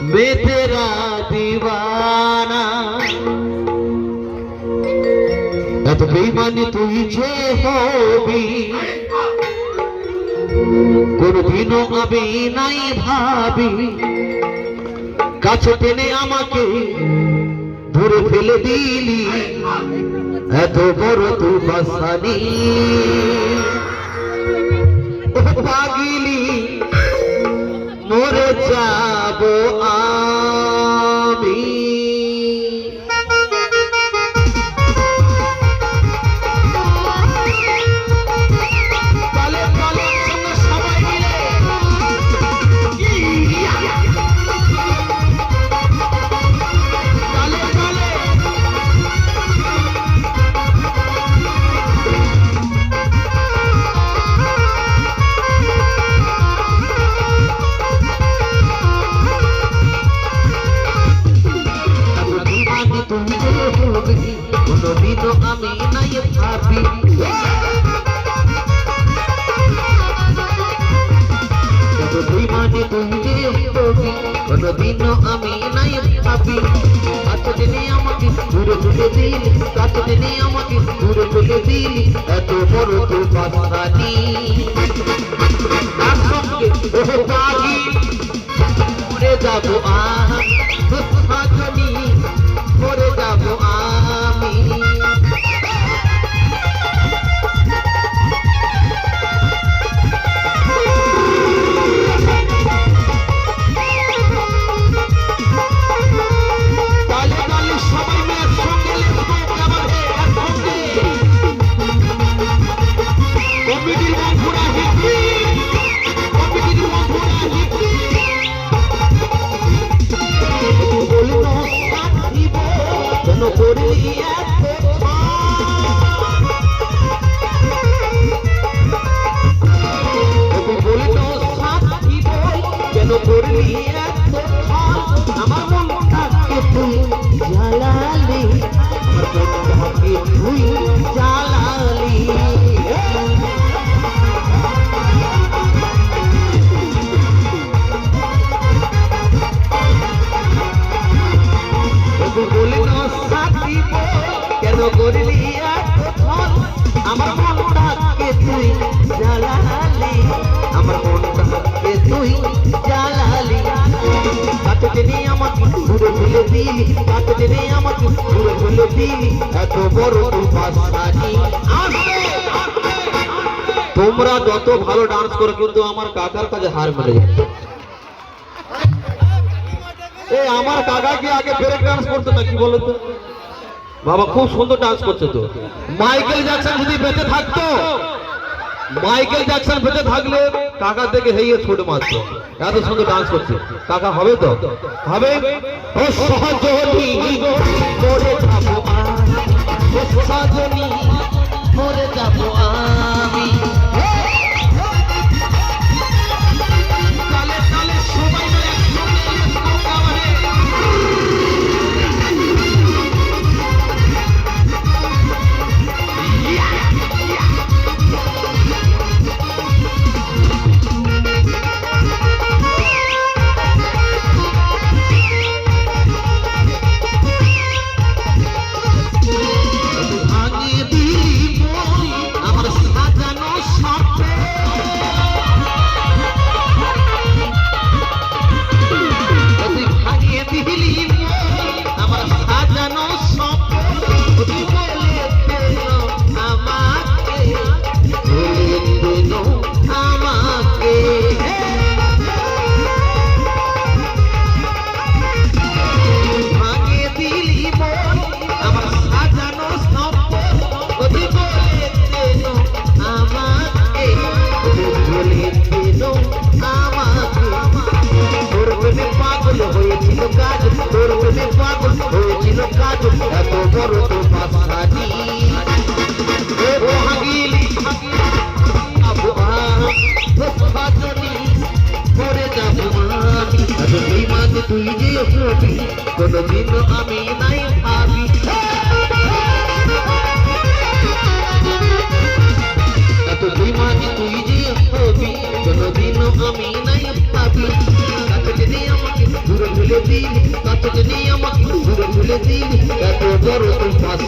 मैं तेरा दीवाना এত বেঈমানি তুই যে হবি কোনদিনও আমি নাই ভাবি কাছে টেনে আমাকে ধরে ফেলে দিলি এত বড় তুই বাসানি পাগিলি মরে যাব আমি কোনদিনও আমি নাই ভাবি বেঈমানি তুই যে হবি কোনদিনও আমি নাই ভাবি কাছে টেনে আমাকে দূরে ফেলে দিলি কাছে টেনে আমাকে দূরে ফেলে দিলি এত বড় তুই বাসানি তার সঙ্গে পাগি মরে যাব আমি মরে যাব আমি তালে তালে সবাই মিলে একসঙ্গে লিখবো ক্যামেরা একসঙ্গে কমিটির বন্ধুরা হিপি কমিটির বন্ধুরা হিপি বলিল সাথীব কেন করলি এত বলিল সাথীব কেন করলি আমার মনটাকে তুই জ্বালালি আমার মনটাকে তুই জ্বালালি বলিল সাথী কেন করলি আমার মনটাকে তুই জ্বালালি আমার মনটাকে তুই জ্বালালি কাছে টেনে আমাকে দূরে ফেলে দিলি কাছে টেনে আমাকে দূরে ফেলে দিলি এত বড় তুই বাসানি তোমরা যত ভালো ডান্স করো কিন্তু আমার কাকার কাছে হার মেরে যাচ্ছে আমার কাকা কি আগে ব্রেক ডান্স করতো না কি বলতো বাবা খুব সুন্দর ডান্স করছে তো মাইকেল জ্যাকসন যদি বেঁচে থাকতো মাইকেল জ্যাকসন বেঁচে থাকলে কাকা থেকে হেইয়ে ছোট মারতো এত সুন্দর ডান্স করছে কাকা হবে তো হবে ও সহজনি মরে যাব ও সহজনি মরে যাব আমি তালে তালে সবাই মিলে তুই যে হবি কোনদিন আমি নাই ভাবি এত বেঈমানি তুই যে হবি কোনদিন আমি নাই ভাবি কাছে টেনে আমাকে দূরে ফেলে যেদিন এত বড় তুফান